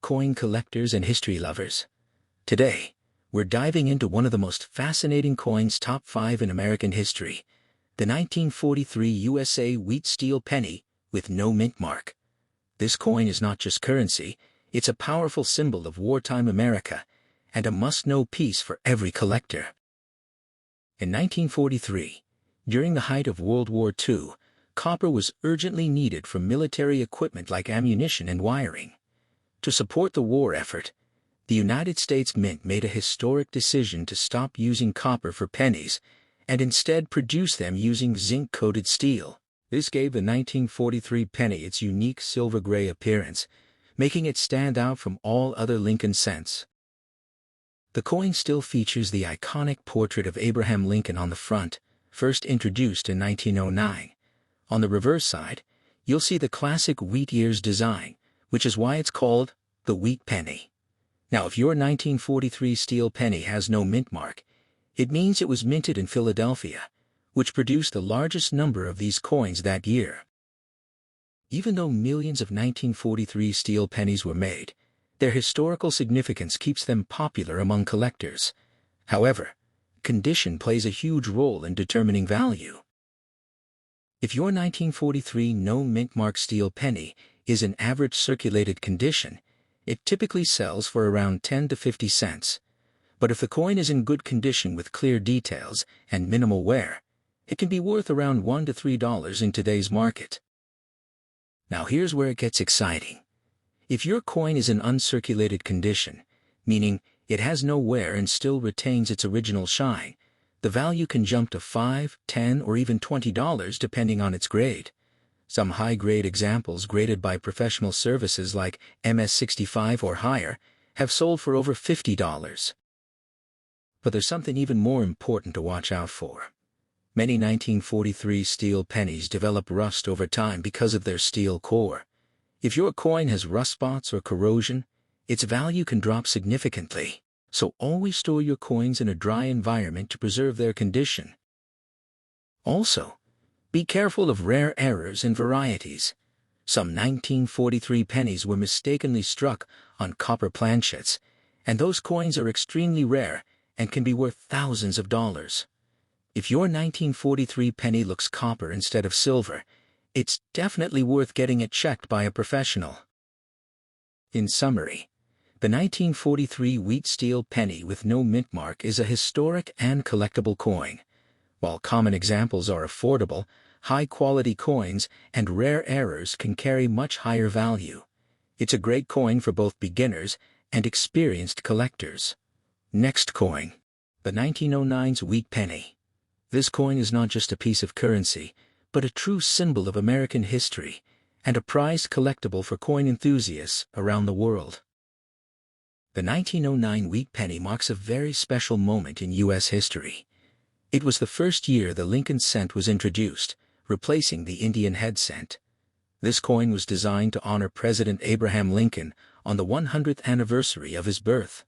coin collectors and history lovers. Today, we're diving into one of the most fascinating coins, top 5 in American history, the 1943 USA wheat steel penny with no mint mark. This coin is not just currency, it's a powerful symbol of wartime America and a must-know piece for every collector. In 1943, during the height of World War II, copper was urgently needed for military equipment like ammunition and wiring. To support the war effort, the United States Mint made a historic decision to stop using copper for pennies and instead produce them using zinc-coated steel. This gave the 1943 penny its unique silver-gray appearance, making it stand out from all other Lincoln cents. The coin still features the iconic portrait of Abraham Lincoln on the front, first introduced in 1909. On the reverse side, you'll see the classic wheat ears design, which is why it's called the wheat penny. Now, if your 1943 steel penny has no mint mark, it means it was minted in Philadelphia, which produced the largest number of these coins that year. Even though millions of 1943 steel pennies were made, their historical significance keeps them popular among collectors. However, condition plays a huge role in determining value. If your 1943 no mint mark steel penny is in average circulated condition, it typically sells for around 10 to 50 cents. But if the coin is in good condition with clear details and minimal wear, it can be worth around $1 to $3 in today's market. Now here's where it gets exciting. If your coin is in uncirculated condition, meaning it has no wear and still retains its original shine, the value can jump to $5, $10, or even $20 depending on its grade. Some high-grade examples graded by professional services like MS65 or higher have sold for over $50. But there's something even more important to watch out for. Many 1943 steel pennies develop rust over time because of their steel core. If your coin has rust spots or corrosion, its value can drop significantly. So always store your coins in a dry environment to preserve their condition. Also, be careful of rare errors and varieties. Some 1943 pennies were mistakenly struck on copper planchets, and those coins are extremely rare and can be worth thousands of dollars. If your 1943 penny looks copper instead of silver, it's definitely worth getting it checked by a professional. In summary, the 1943 wheat steel penny with no mint mark is a historic and collectible coin. While common examples are affordable, high-quality coins and rare errors can carry much higher value. It's a great coin for both beginners and experienced collectors. Next coin, the 1909's wheat penny. This coin is not just a piece of currency, but a true symbol of American history and a prized collectible for coin enthusiasts around the world. The 1909 wheat penny marks a very special moment in U.S. history. It was the first year the Lincoln cent was introduced, replacing the Indian head cent. This coin was designed to honor President Abraham Lincoln on the 100th anniversary of his birth.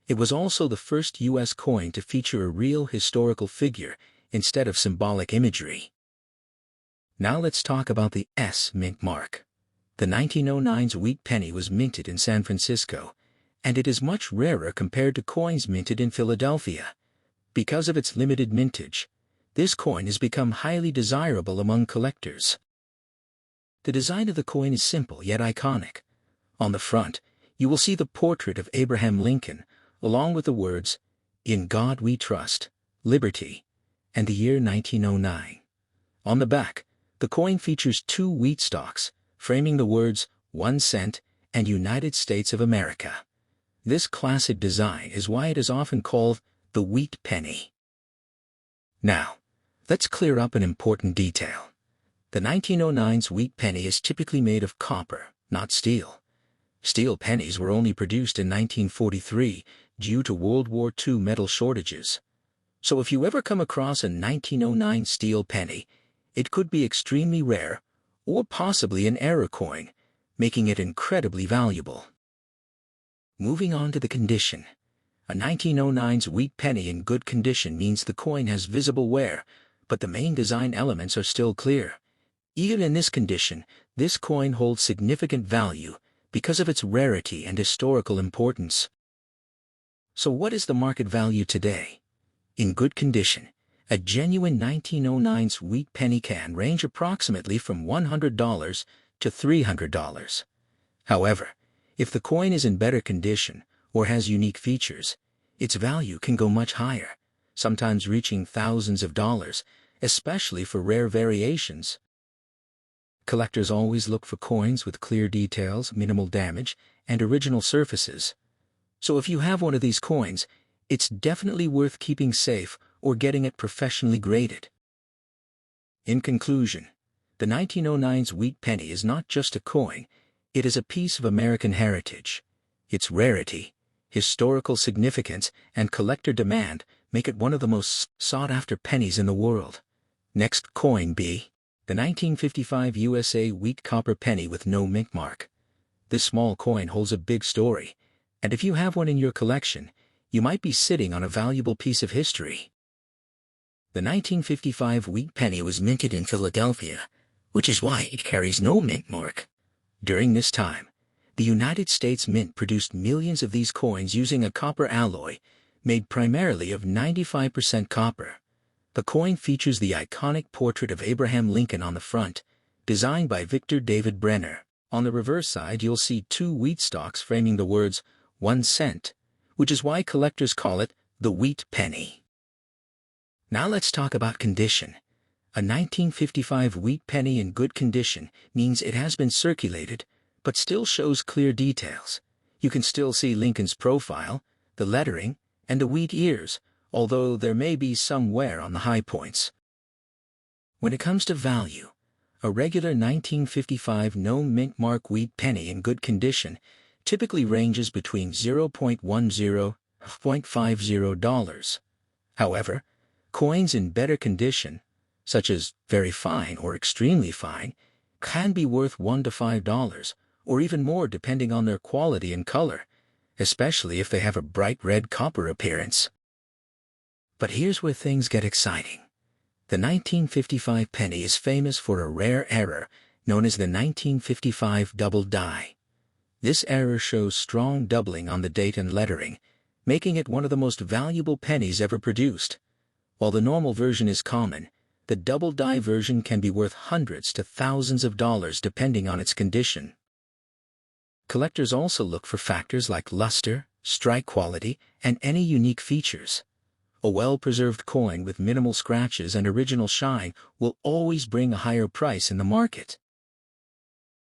It was also the first U.S. coin to feature a real historical figure instead of symbolic imagery. Now let's talk about the S mint mark. The 1909's wheat penny was minted in San Francisco, and it is much rarer compared to coins minted in Philadelphia. Because of its limited mintage, this coin has become highly desirable among collectors. The design of the coin is simple yet iconic. On the front, you will see the portrait of Abraham Lincoln, along with the words, "In God We Trust, Liberty," and the year 1909. On the back, the coin features 2 wheat stalks, framing the words, 1 cent and United States of America. This classic design is why it is often called the wheat penny. Now, let's clear up an important detail. The 1909's wheat penny is typically made of copper, not steel. Steel pennies were only produced in 1943 due to World War II metal shortages. So if you ever come across a 1909 steel penny, it could be extremely rare or possibly an error coin, making it incredibly valuable. Moving on to the condition. A 1909's wheat penny in good condition means the coin has visible wear, but the main design elements are still clear. Even in this condition, this coin holds significant value because of its rarity and historical importance. So what is the market value today? In good condition, a genuine 1909's wheat penny can range approximately from $100 to $300. However, if the coin is in better condition or has unique features, its value can go much higher, sometimes reaching thousands of dollars, especially for rare variations. Collectors always look for coins with clear details, minimal damage, and original surfaces. So if you have one of these coins, it's definitely worth keeping safe or getting it professionally graded. In conclusion, the 1909's wheat penny is not just a coin, it is a piece of American heritage. Its rarity, historical significance, and collector demand make it one of the most sought-after pennies in the world. Next coin B. The 1955 USA wheat copper penny with no mint mark. This small coin holds a big story, and if you have one in your collection, you might be sitting on a valuable piece of history. The 1955 wheat penny was minted in Philadelphia, which is why it carries no mint mark. During this time, the United States Mint produced millions of these coins using a copper alloy, made primarily of 95% copper. The coin features the iconic portrait of Abraham Lincoln on the front, designed by Victor David Brenner. On the reverse side you'll see two wheat stalks framing the words 1 cent, which is why collectors call it the wheat penny. Now let's talk about condition. A 1955 wheat penny in good condition means it has been circulated, but still shows clear details. You can still see Lincoln's profile, the lettering, and the wheat ears, although there may be some wear on the high points. When it comes to value, a regular 1955 no mint mark wheat penny in good condition typically ranges between $0.10 to $0.50. However, coins in better condition, such as very fine or extremely fine, can be worth $1 to $5, or even more depending on their quality and color, especially if they have a bright red copper appearance. But here's where things get exciting. The 1955 penny is famous for a rare error known as the 1955 double die. This error shows strong doubling on the date and lettering, making it one of the most valuable pennies ever produced. While the normal version is common, the double die version can be worth hundreds to thousands of dollars depending on its condition. Collectors also look for factors like luster, strike quality, and any unique features. A well-preserved coin with minimal scratches and original shine will always bring a higher price in the market.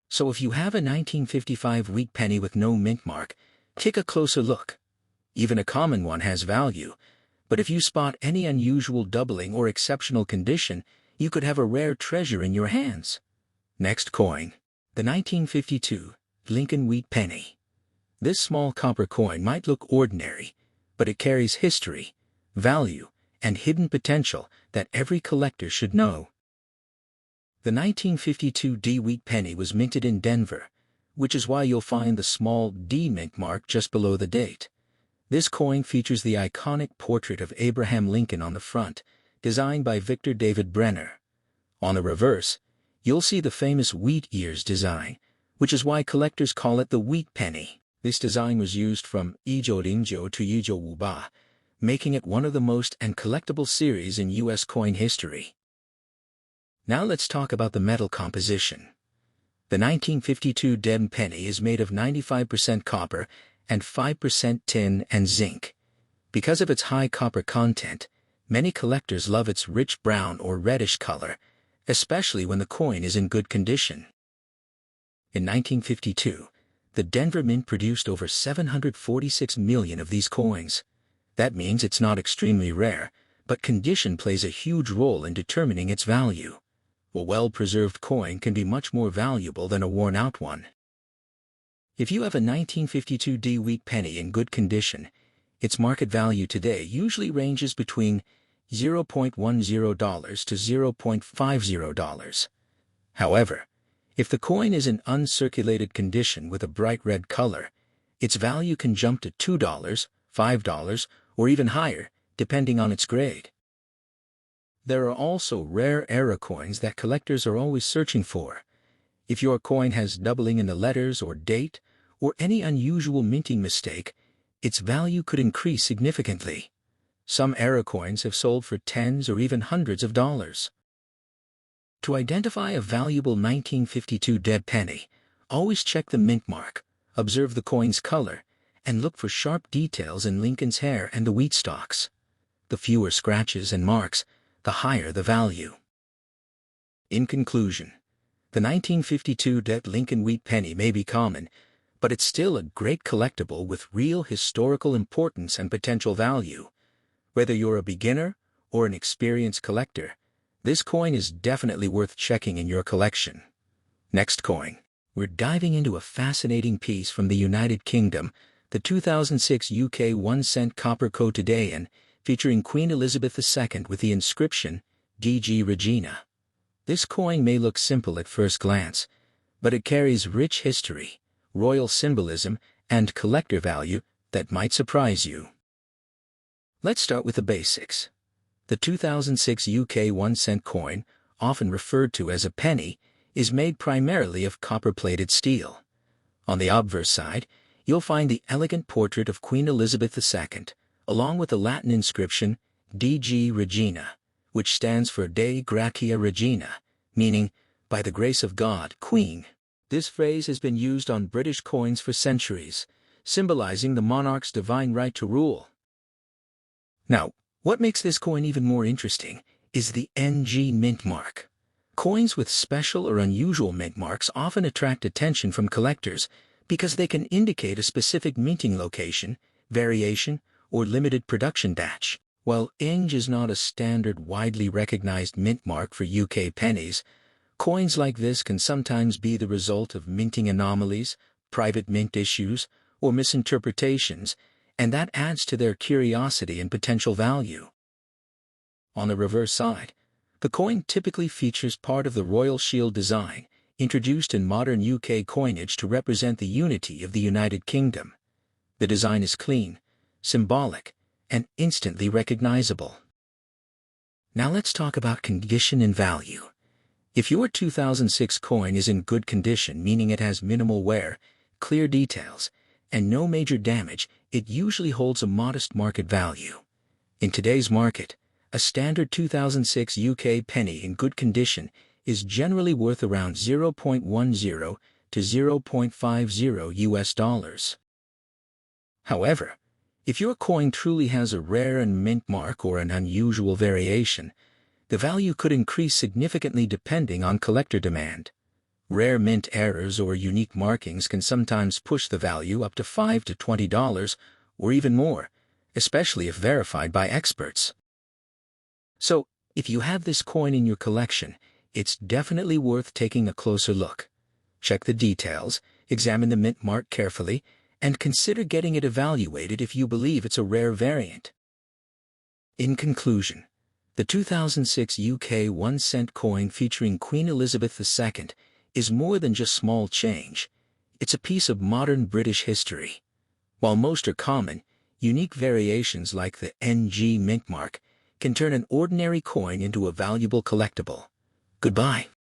So if you have a 1955 wheat penny with no mint mark, take a closer look. Even a common one has value, but if you spot any unusual doubling or exceptional condition, you could have a rare treasure in your hands. Next coin. The 1952 Lincoln wheat penny. This small copper coin might look ordinary, but it carries history, value, and hidden potential that every collector should know. The 1952 D wheat penny was minted in Denver, which is why you'll find the small D mint mark just below the date. This coin features the iconic portrait of Abraham Lincoln on the front, designed by Victor David Brenner. On the reverse, you'll see the famous wheat ears design, which is why collectors call it the wheat penny. This design was used from Ijo-rinjo to Ijo-wuba, making it one of the most and collectible series in U.S. coin history. Now let's talk about the metal composition. The 1952 Dem penny is made of 95% copper and 5% tin and zinc. Because of its high copper content, many collectors love its rich brown or reddish color, especially when the coin is in good condition. In 1952, the Denver Mint produced over 746 million of these coins. That means it's not extremely rare, but condition plays a huge role in determining its value. A well-preserved coin can be much more valuable than a worn-out one. If you have a 1952 D wheat penny in good condition, its market value today usually ranges between $0.10 to $0.50. However, if the coin is in uncirculated condition with a bright red color, its value can jump to $2, $5, or even higher, depending on its grade. There are also rare era coins that collectors are always searching for. If your coin has doubling in the letters or date, or any unusual minting mistake, its value could increase significantly. Some era coins have sold for tens or even hundreds of dollars. To identify a valuable 1952 dead penny, always check the mint mark, observe the coin's color, and look for sharp details in Lincoln's hair and the wheat stalks. The fewer scratches and marks, the higher the value. In conclusion, the 1952 dead Lincoln wheat penny may be common, but it's still a great collectible with real historical importance and potential value. Whether you're a beginner or an experienced collector, this coin is definitely worth checking in your collection. Next coin. We're diving into a fascinating piece from the United Kingdom, the 2006 UK 1-cent copper quotidian, featuring Queen Elizabeth II with the inscription, DG Regina. This coin may look simple at first glance, but it carries rich history, royal symbolism, and collector value that might surprise you. Let's start with the basics. The 2006 UK 1-cent coin, often referred to as a penny, is made primarily of copper-plated steel. On the obverse side, you'll find the elegant portrait of Queen Elizabeth II, along with the Latin inscription, DG Regina, which stands for Dei Gratia Regina, meaning, by the grace of God, Queen. This phrase has been used on British coins for centuries, symbolizing the monarch's divine right to rule. Now, what makes this coin even more interesting is the NG mint mark. Coins with special or unusual mint marks often attract attention from collectors because they can indicate a specific minting location, variation, or limited production batch. While NG is not a standard widely recognized mint mark for UK pennies, coins like this can sometimes be the result of minting anomalies, private mint issues, or misinterpretations, and that adds to their curiosity and potential value. On the reverse side, the coin typically features part of the royal shield design, introduced in modern UK coinage to represent the unity of the United Kingdom. The design is clean, symbolic, and instantly recognizable. Now let's talk about condition and value. If your 2006 coin is in good condition, meaning it has minimal wear, clear details, and no major damage, it usually holds a modest market value. In today's market, a standard 2006 UK penny in good condition is generally worth around $0.10 to $0.50 US. However, if your coin truly has a rare and mint mark or an unusual variation, the value could increase significantly depending on collector demand. Rare mint errors or unique markings can sometimes push the value up to $5 to $20 or even more, especially if verified by experts. So, if you have this coin in your collection, it's definitely worth taking a closer look. Check the details, examine the mint mark carefully, and consider getting it evaluated if you believe it's a rare variant. In conclusion, the 2006 UK 1-cent coin featuring Queen Elizabeth II is more than just small change. It's a piece of modern British history. While most are common, unique variations like the NG mint mark can turn an ordinary coin into a valuable collectible. Goodbye.